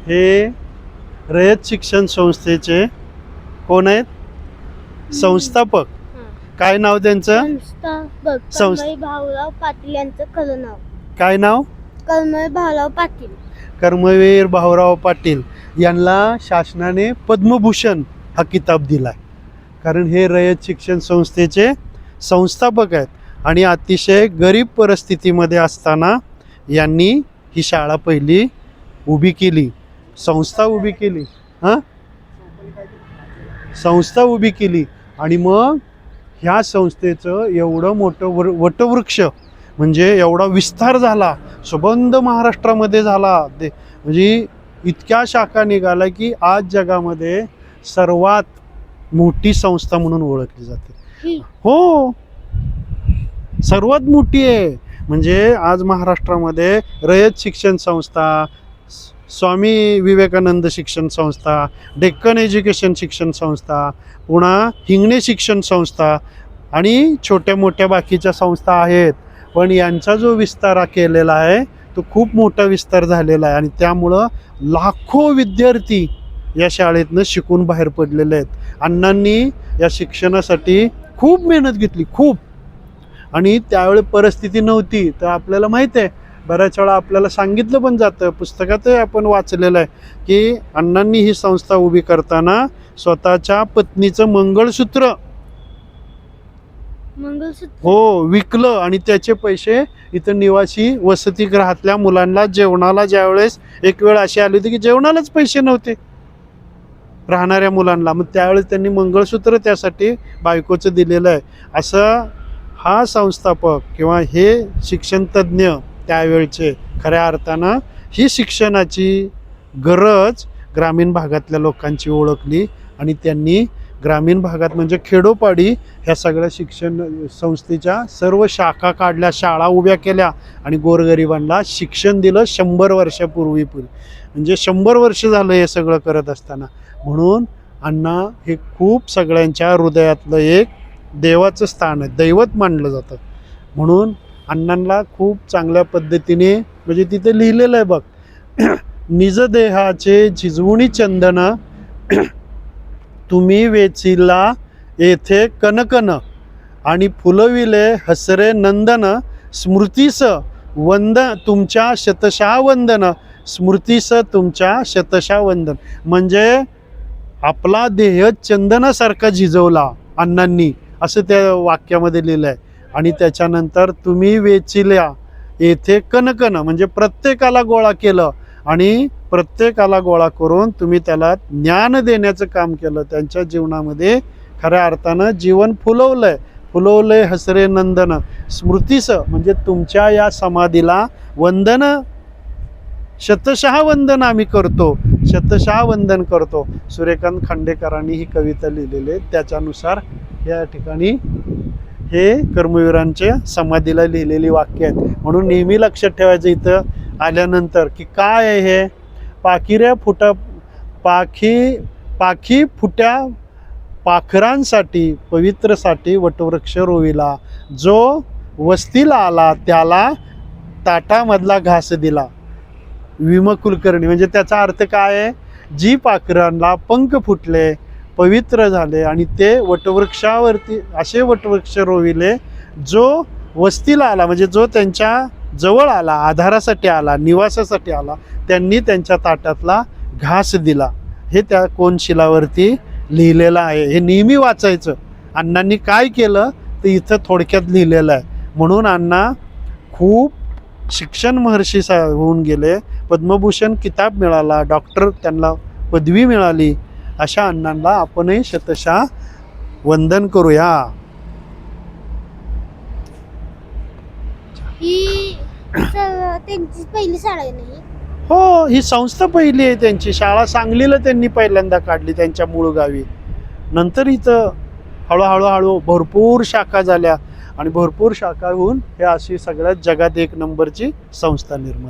हे रयत शिक्षण संस्थेचे कोण आहेत? संस्थापक. काय नाव त्यांचं? कर्मवीर भाऊराव पाटील यांचं खरं नाव. काय नाव? कर्मवीर भाऊराव पाटील. कर्मवीर भाऊराव पाटील यांना शासनाने पद्मभूषण हा किताब दिलाय, कारण हे रयत शिक्षण संस्थेचे संस्थापक आहेत आणि अतिशय गरीब परिस्थितीमध्ये असताना यांनी ही शाळा पहिली उभी केली, संस्था उभी केली. संस्था उभी केली आणि मग ह्या संस्थेचं एवढं मोठं वटवृक्ष म्हणजे एवढा विस्तार झाला, संबंध महाराष्ट्रामध्ये झाला. म्हणजे इतक्या शाखा निघाला की आज जगामध्ये सर्वात मोठी संस्था म्हणून ओळखली जाते. हो, सर्वात मोठी आहे. म्हणजे आज महाराष्ट्रामध्ये रयत शिक्षण संस्था, स्वामी विवेकानंद शिक्षण संस्था, डेक्कन एज्युकेशन शिक्षण संस्था, पुन्हा हिंगणे शिक्षण संस्था आणि छोट्या मोठ्या बाकीच्या संस्था आहेत. पण यांचा जो विस्तार केलेला आहे तो खूप मोठा विस्तार झालेला आहे आणि त्यामुळं लाखो विद्यार्थी या शाळेतनं शिकून बाहेर पडलेले आहेत. अण्णांनी या शिक्षणासाठी खूप मेहनत घेतली, खूप. आणि त्यावेळी परिस्थिती नव्हती, तर आपल्याला माहीत आहे, बऱ्याच वेळा आपल्याला सांगितलं पण जातं, पुस्तकातही आपण वाचलेलं आहे की अण्णांनी ही संस्था उभी करताना स्वतःच्या पत्नीचं मंगळसूत्र हो विकलं आणि त्याचे पैसे इथं निवासी वसतिगृहातल्या मुलांना जेवणाला, ज्यावेळेस एक वेळ अशी आली होती की जेवणालाच पैसे नव्हते राहणाऱ्या मुलांना, मग त्यावेळेस त्यांनी मंगळसूत्र त्यासाठी बायकोचं दिलेलं आहे. असं हा संस्थापक किंवा हे शिक्षण तज्ज्ञ त्यावेळचे खऱ्या अर्थानं ही शिक्षणाची गरज ग्रामीण भागातल्या लोकांची ओळखली आणि त्यांनी ग्रामीण भागात म्हणजे खेडोपाडी ह्या सगळ्या शिक्षण संस्थेच्या सर्व शाखा काढल्या, शाळा उभ्या केल्या आणि गोरगरिबांना शिक्षण दिलं 100 वर्षापूर्वी. म्हणजे 100 वर्ष झालं हे सगळं करत असताना. म्हणून अण्णा हे खूप सगळ्यांच्या हृदयातलं एक देवाचं स्थान आहे, दैवत मानलं जातं. म्हणून अण्णांना खूप चांगल्या पद्धतीने म्हणजे तिथे लिहिलेलं आहे बघ, निज देहाचे झिजवुनी चंदन तुम्ही वेचिला येथे कनकन आणि फुलविले हसरे नंदन स्मृतीस वंद तुमच्या शतशः वंदन स्मृतीस तुमच्या शतशः वंदन. म्हणजे आपला देह चंदनासारखा झिजवला अण्णांनी, असं त्या वाक्यामध्ये लिहिलं आहे. आणि त्याच्यानंतर तुम्ही वेचिल्या येथे कनकन म्हणजे प्रत्येकाला गोळा केलं आणि प्रत्येकाला गोळा करून तुम्ही त्याला ज्ञान देण्याचं काम केलं. त्यांच्या जीवनामध्ये खऱ्या अर्थानं जीवन फुलवलंय हसरे नंदन स्मृतीस म्हणजे तुमच्या या समाधीला वंदन, शतशः वंदन आम्ही करतो, शतशः वंदन करतो. सूर्यकांत खांडेकरांनी ही कविता लिहिलेली आहे, त्याच्यानुसार या ठिकाणी हे कर्मवीरांच्या समाधीला लिहिलेली वाक्य आहेत. म्हणून नेहमी लक्षात ठेवायचं इथं आल्यानंतर की काय आहे हे, पाखी फुट्या पाखरांसाठी पवित्रसाठी वटवृक्ष रोविला, जो वस्तीला आला त्याला ताटामधला घास दिला. विम कुलकर्णी म्हणजे त्याचा अर्थ काय आहे, जी पाखरांना पंख फुटले, पवित्र झाले आणि ते वटवृक्षावरती असे वटवृक्ष रोविले, जो वस्तीला आला म्हणजे जो त्यांच्या जवळ आला, आधारासाठी आला, निवासासाठी आला, त्यांनी त्यांच्या ताटातला घास दिला. हे त्या कोनशिलावरती लिहिलेलं आहे. हे नेहमी वाचायचं. अण्णांनी काय केलं ते इथं थोडक्यात लिहिलेलं आहे. म्हणून अण्णा खूप शिक्षण महर्षी होऊन गेले, पद्मभूषण किताब मिळाला, डॉक्टर त्यांना पदवी मिळाली. अशा अण्णांना आपणही शतशः वंदन करूया. ही त्यांची पहिली शाळा आहे नाही? हो, ही संस्था पहिली आहे त्यांची. शाळा सांगलीला त्यांनी पहिल्यांदा काढली त्यांच्या मूळ गावी. नंतर इथं हळूहळू भरपूर शाखा झाल्या आणि भरपूर शाखा होऊन हे अशी सगळ्यात जगात 1 नंबरची संस्था निर्माण